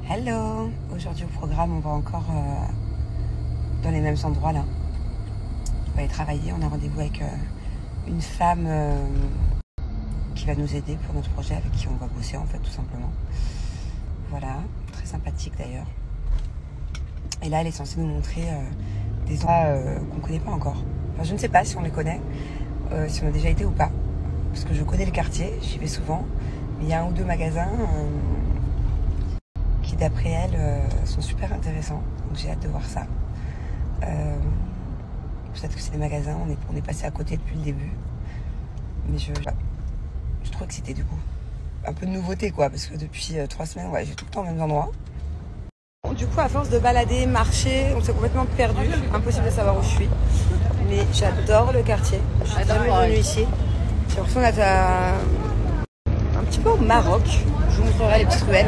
Hello! Aujourd'hui au programme, on va encore dans les mêmes endroits là. On va aller travailler, on a rendez-vous avec une femme qui va nous aider pour notre projet, avec qui on va bosser en fait tout simplement. Voilà, très sympathique d'ailleurs. Et là elle est censée nous montrer des endroits qu'on ne connaît pas encore. Enfin je ne sais pas si on les connaît, si on a déjà été ou pas. Parce que je connais le quartier, j'y vais souvent. Mais il y a un ou deux magasins qui d'après elle sont super intéressants. Donc j'ai hâte de voir ça. Peut-être que c'est des magasins, on est passé à côté depuis le début. Mais je suis trop excitée du coup. Un peu de nouveauté quoi, parce que depuis 3 semaines, ouais, j'ai tout le temps aux mêmes endroits. Bon, du coup, à force de balader, marcher, on s'est complètement perdu. Impossible de savoir où je suis. Mais j'adore le quartier. Je suis jamais venue ici. J'ai l'impression d'être un petit peu au Maroc. Je vous montrerai les petites ruelles.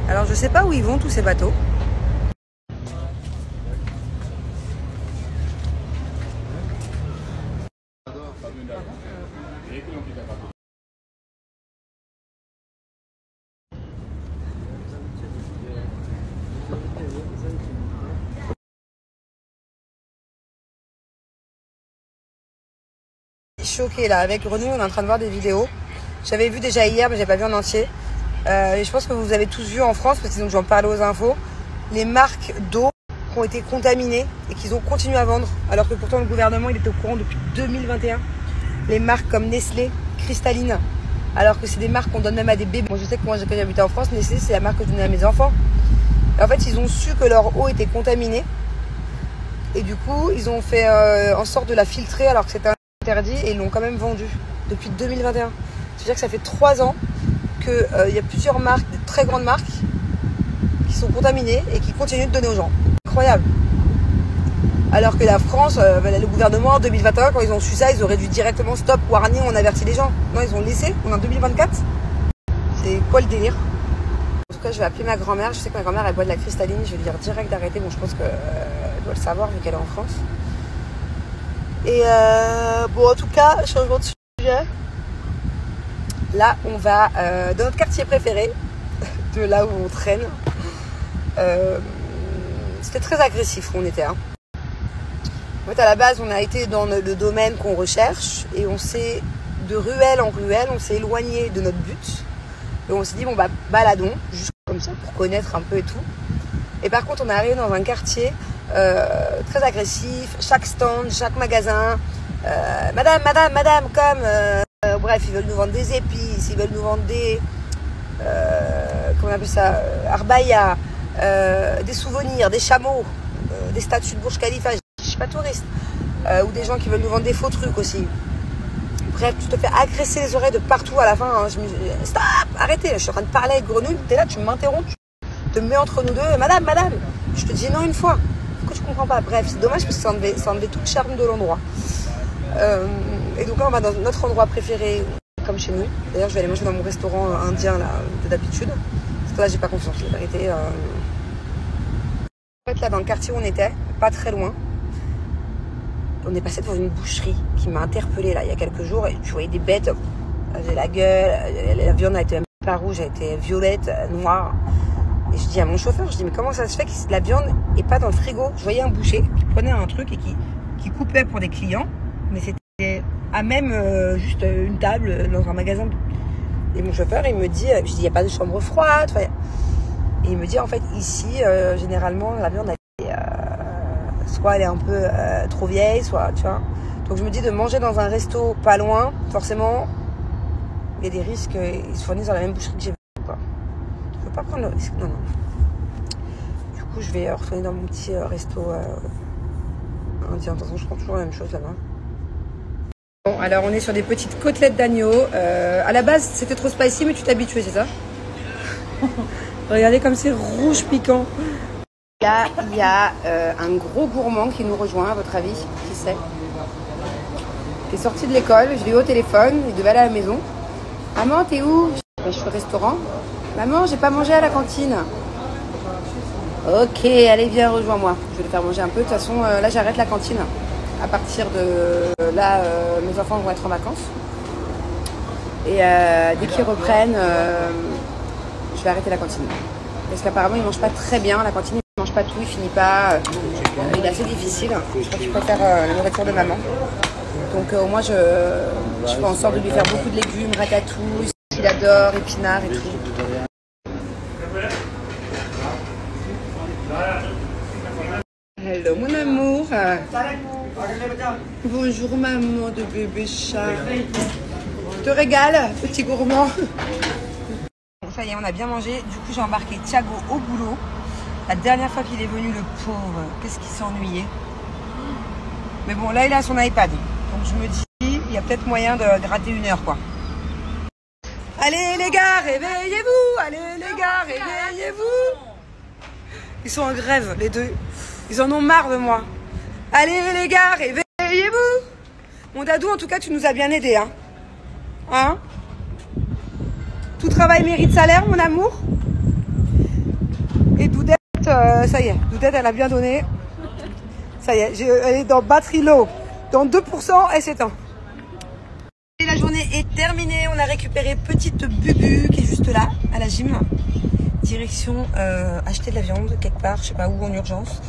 Alors je sais pas où ils vont tous ces bateaux. Choquée là, avec Renaud, on est en train de voir des vidéos. J'avais vu déjà hier, mais j'ai pas vu en entier. Et je pense que vous avez tous vu en France, parce que j'en parlais aux infos, les marques d'eau qui ont été contaminées et qu'ils ont continué à vendre, alors que pourtant le gouvernement il était au courant depuis 2021. Les marques comme Nestlé, Cristalline, alors que c'est des marques qu'on donne même à des bébés. Moi je sais que quand j'habitais en France, Nestlé c'est la marque que je donnais à mes enfants. Et en fait ils ont su que leur eau était contaminée et du coup ils ont fait en sorte de la filtrer alors que c'était interdit et ils l'ont quand même vendue depuis 2021. C'est-à-dire que ça fait 3 ans qu'il y a plusieurs marques, des très grandes marques, qui sont contaminées et qui continuent de donner aux gens. Incroyable. Alors que la France, le gouvernement en 2021, quand ils ont su ça, ils auraient dû directement stop, warning, on avertit les gens. Non, ils ont laissé, on est en 2024. C'est quoi le délire? En tout cas, je vais appeler ma grand-mère. Je sais que ma grand-mère, elle boit de la cristalline. Je vais lui dire direct d'arrêter. Bon, je pense qu'elle doit le savoir vu qu'elle est en France. Et bon, en tout cas, changement de sujet. Là, on va dans notre quartier préféré, de là où on traîne. C'était très agressif où on était. Hein. En fait, à la base, on a été dans le domaine qu'on recherche et on s'est, de ruelle en ruelle, on s'est éloigné de notre but. Et on s'est dit, bon, bah, baladons, juste comme ça, pour connaître un peu et tout. Et par contre, on est arrivé dans un quartier très agressif, chaque stand, chaque magasin. Madame, comme... bref, ils veulent nous vendre des épices, ils veulent nous vendre des... comment on appelle ça, arbaya, des souvenirs, des chameaux, des statues de Burj Khalifa, je suis pas touriste. Ou des gens qui veulent nous vendre des faux trucs aussi. Bref, tu te fais agresser les oreilles de partout à la fin. Hein, je me dis, stop, arrêtez, je suis en train de parler avec Grenouille, t'es là, tu m'interromps, tu te mets entre nous deux. Madame, je te dis non une fois. Pourquoi tu comprends pas? Bref, c'est dommage parce que ça enlevait tout le charme de l'endroit. Et donc là, on va dans notre endroit préféré, comme chez nous. D'ailleurs, je vais aller manger dans mon restaurant indien là, d'habitude. Parce que là, j'ai pas confiance, la vérité. En fait, là, dans le quartier où on était, pas très loin, on est passé devant une boucherie qui m'a interpellée là il y a quelques jours. Et tu voyais des bêtes, elles avaient la gueule, la viande a été même pas rouge, elle était violette, noire. Et je dis à mon chauffeur, je dis mais comment ça se fait que la viande est pas dans le frigo? Je voyais un boucher qui prenait un truc et qui coupait pour des clients, mais c'était à même juste une table dans un magasin. Et mon chauffeur, il me dit, je dis il n'y a pas de chambre froide. Et il me dit en fait ici, généralement la viande soit elle est un peu trop vieille, soit tu vois. Donc je me dis de manger dans un resto pas loin, forcément, il y a des risques, ils se fournissent dans la même boucherie que j'ai vu. Je peux pas prendre le risque, non. Du coup, je vais retourner dans mon petit resto indien. De toute façon, je prends toujours la même chose là-bas. Bon, alors on est sur des petites côtelettes d'agneau. À la base, c'était trop spicy, mais tu t'es habitué, c'est ça? Regardez comme c'est rouge piquant. Là, il y a un gros gourmand qui nous rejoint, à votre avis, qui c'est? Qui est sorti de l'école, je l'ai eu au téléphone, il devait aller à la maison. Maman, t'es où? Je suis au restaurant. Maman, j'ai pas mangé à la cantine. Ok, allez, viens, rejoins-moi. Je vais le faire manger un peu. De toute façon, là, j'arrête la cantine. À partir de là, mes enfants vont être en vacances. Et dès qu'ils reprennent, je vais arrêter la cantine. Parce qu'apparemment il mange pas très bien, la cantine il mange pas tout, il finit pas. Il est assez difficile. Je crois qu'il préfère la nourriture de maman. Donc au moins je fais en sorte de lui faire beaucoup de légumes, ratatouille, ce qu'il adore, épinards et tout. Hello mon amour. Bonjour maman de bébé chat. Je te régale, petit gourmand. Ça y est, on a bien mangé. Du coup, j'ai embarqué Thiago au boulot. La dernière fois qu'il est venu, le pauvre, qu'est-ce qu'il s'est ennuyé. Mais bon, là, il a son iPad. Donc, je me dis, il y a peut-être moyen de gratter 1 heure, quoi. Allez, les gars, réveillez-vous. Allez, les gars, réveillez-vous. Ils sont en grève, les deux. Ils en ont marre de moi. Allez, les gars, réveillez-vous. Mon dadou, en tout cas, tu nous as bien aidés, hein. Hein? Tout travail mérite salaire, mon amour. Et Doudette, ça y est, Doudette, elle a bien donné. Ça y est, elle est dans batterie low. Dans 2%, elle s'éteint. Et la journée est terminée. On a récupéré petite Bubu qui est juste là, à la gym. Direction acheter de la viande quelque part, je sais pas où, en urgence.